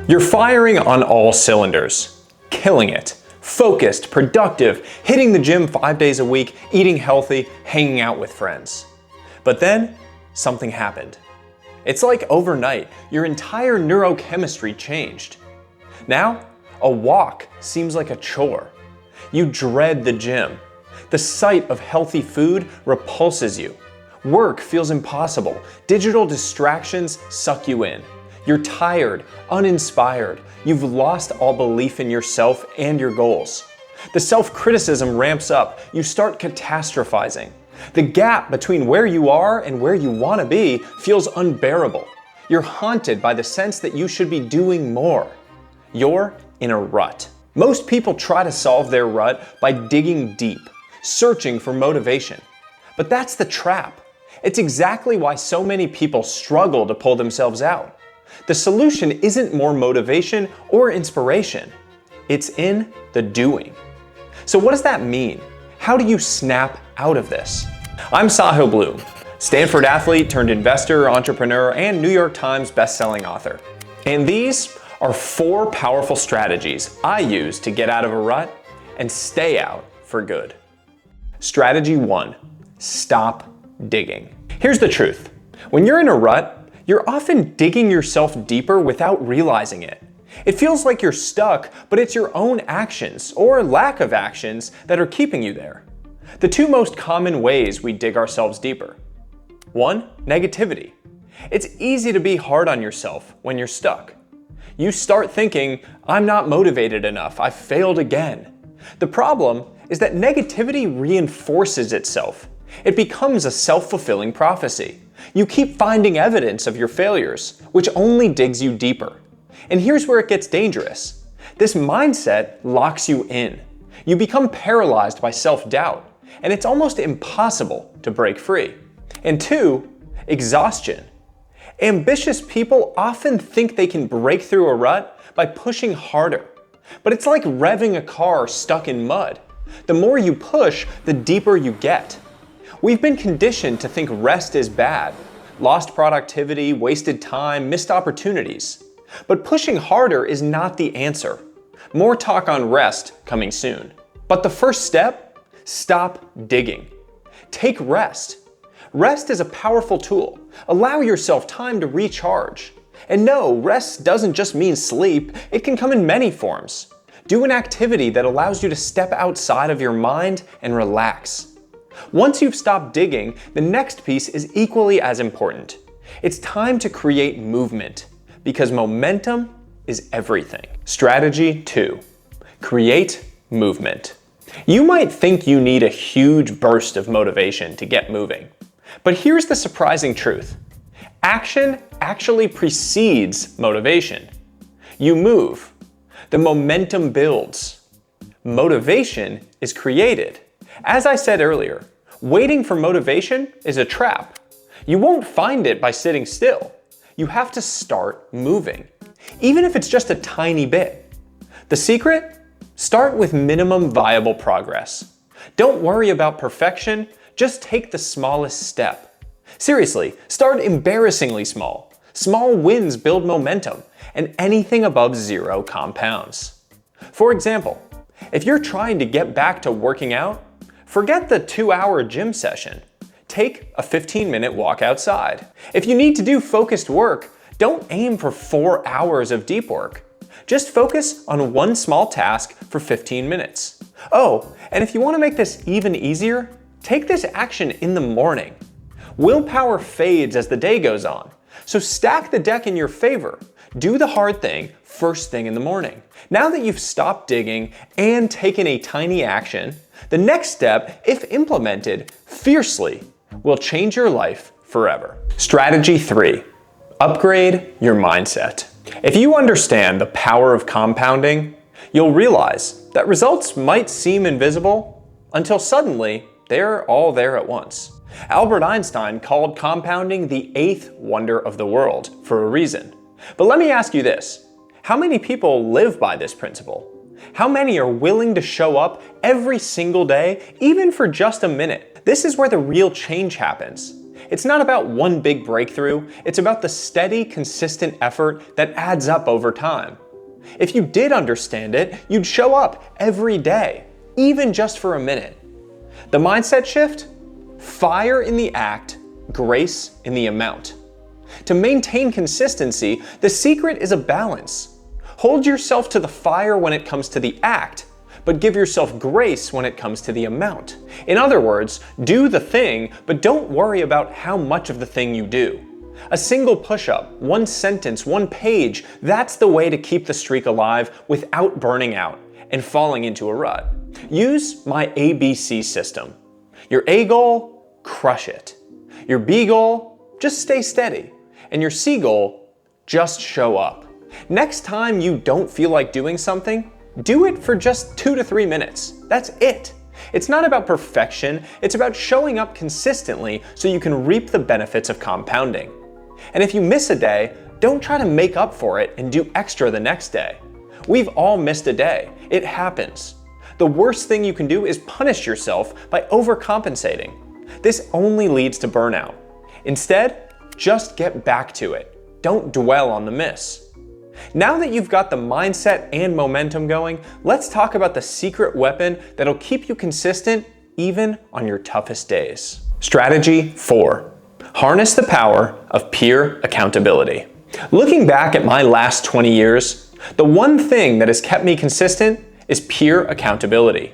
You're firing on all cylinders, killing it, focused, productive, hitting the gym 5 days a week, eating healthy, hanging out with friends. But then, something happened. It's like overnight, your entire neurochemistry changed. Now, a walk seems like a chore. You dread the gym. The sight of healthy food repulses you. Work feels impossible. Digital distractions suck you in. You're tired, uninspired. You've lost all belief in yourself and your goals. The self-criticism ramps up. You start catastrophizing. The gap between where you are and where you want to be feels unbearable. You're haunted by the sense that you should be doing more. You're in a rut. Most people try to solve their rut by digging deep, searching for motivation. But that's the trap. It's exactly why so many people struggle to pull themselves out. The solution isn't more motivation or inspiration. It's in the doing. So what does that mean? How do you snap out of this? I'm Sahil Bloom, Stanford athlete turned investor, entrepreneur, and New York Times bestselling author. And these are 4 powerful strategies I use to get out of a rut and stay out for good. Strategy 1, stop digging. Here's the truth. When you're in a rut, you're often digging yourself deeper without realizing it. It feels like you're stuck, but it's your own actions or lack of actions that are keeping you there. The 2 most common ways we dig ourselves deeper. 1, negativity. It's easy to be hard on yourself when you're stuck. You start thinking, I'm not motivated enough, I failed again. The problem is that negativity reinforces itself. It becomes a self-fulfilling prophecy. You keep finding evidence of your failures, which only digs you deeper. And here's where it gets dangerous. This mindset locks you in. You become paralyzed by self-doubt, and it's almost impossible to break free. And 2, exhaustion. Ambitious people often think they can break through a rut by pushing harder. But it's like revving a car stuck in mud. The more you push, the deeper you get. We've been conditioned to think rest is bad. Lost productivity, wasted time, missed opportunities. But pushing harder is not the answer. More talk on rest coming soon. But the first step? Stop digging. Take rest. Rest is a powerful tool. Allow yourself time to recharge. And no, rest doesn't just mean sleep. It can come in many forms. Do an activity that allows you to step outside of your mind and relax. Once you've stopped digging, the next piece is equally as important. It's time to create movement, because momentum is everything. Strategy 2, create movement. You might think you need a huge burst of motivation to get moving. But here's the surprising truth. Action actually precedes motivation. You move. The momentum builds. Motivation is created. As I said earlier, waiting for motivation is a trap. You won't find it by sitting still. You have to start moving, even if it's just a tiny bit. The secret? Start with minimum viable progress. Don't worry about perfection, just take the smallest step. Seriously, start embarrassingly small. Small wins build momentum, and anything above 0 compounds. For example, if you're trying to get back to working out, forget the 2-hour gym session. Take a 15-minute walk outside. If you need to do focused work, don't aim for 4 hours of deep work. Just focus on one small task for 15 minutes. Oh, and if you want to make this even easier, take this action in the morning. Willpower fades as the day goes on, so stack the deck in your favor. Do the hard thing first thing in the morning. Now that you've stopped digging and taken a tiny action, the next step, if implemented fiercely, will change your life forever. Strategy 3, upgrade your mindset. If you understand the power of compounding, you'll realize that results might seem invisible until suddenly they're all there at once. Albert Einstein called compounding the 8th wonder of the world for a reason. But let me ask you this. How many people live by this principle? How many are willing to show up every single day, even for just a minute? This is where the real change happens. It's not about one big breakthrough, it's about the steady, consistent effort that adds up over time. If you did understand it, you'd show up every day, even just for a minute. The mindset shift? Fire in the act, grace in the amount. To maintain consistency, the secret is a balance. Hold yourself to the fire when it comes to the act, but give yourself grace when it comes to the amount. In other words, do the thing, but don't worry about how much of the thing you do. A single push-up, one sentence, one page, that's the way to keep the streak alive without burning out and falling into a rut. Use my ABC system. Your A goal, crush it. Your B goal, just stay steady. And your C goal, just show up. Next time you don't feel like doing something, do it for just 2 to 3 minutes. That's it. It's not about perfection, it's about showing up consistently so you can reap the benefits of compounding. And if you miss a day, don't try to make up for it and do extra the next day. We've all missed a day. It happens. The worst thing you can do is punish yourself by overcompensating. This only leads to burnout. Instead, just get back to it. Don't dwell on the miss. Now that you've got the mindset and momentum going, let's talk about the secret weapon that'll keep you consistent even on your toughest days. Strategy 4. Harness the power of peer accountability. Looking back at my last 20 years, the one thing that has kept me consistent is peer accountability.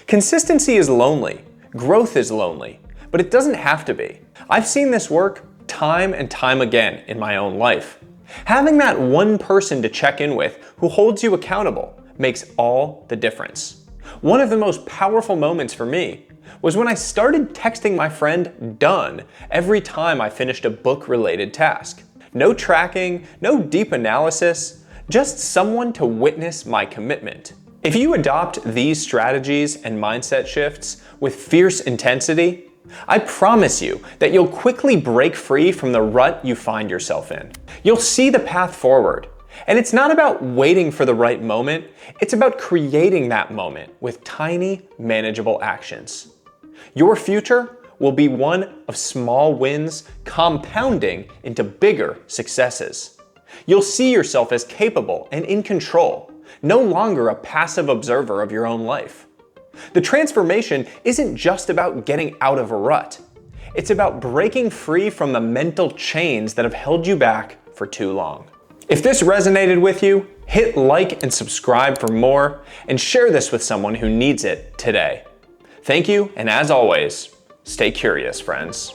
Consistency is lonely, growth is lonely, but it doesn't have to be. I've seen this work time and time again in my own life. Having that one person to check in with who holds you accountable makes all the difference. One of the most powerful moments for me was when I started texting my friend "done" every time I finished a book-related task. No tracking, no deep analysis, just someone to witness my commitment. If you adopt these strategies and mindset shifts with fierce intensity, I promise you that you'll quickly break free from the rut you find yourself in. You'll see the path forward. And it's not about waiting for the right moment, it's about creating that moment with tiny, manageable actions. Your future will be one of small wins compounding into bigger successes. You'll see yourself as capable and in control, no longer a passive observer of your own life. The transformation isn't just about getting out of a rut. It's about breaking free from the mental chains that have held you back for too long. If this resonated with you, hit like and subscribe for more, and share this with someone who needs it today. Thank you, and as always, stay curious, friends.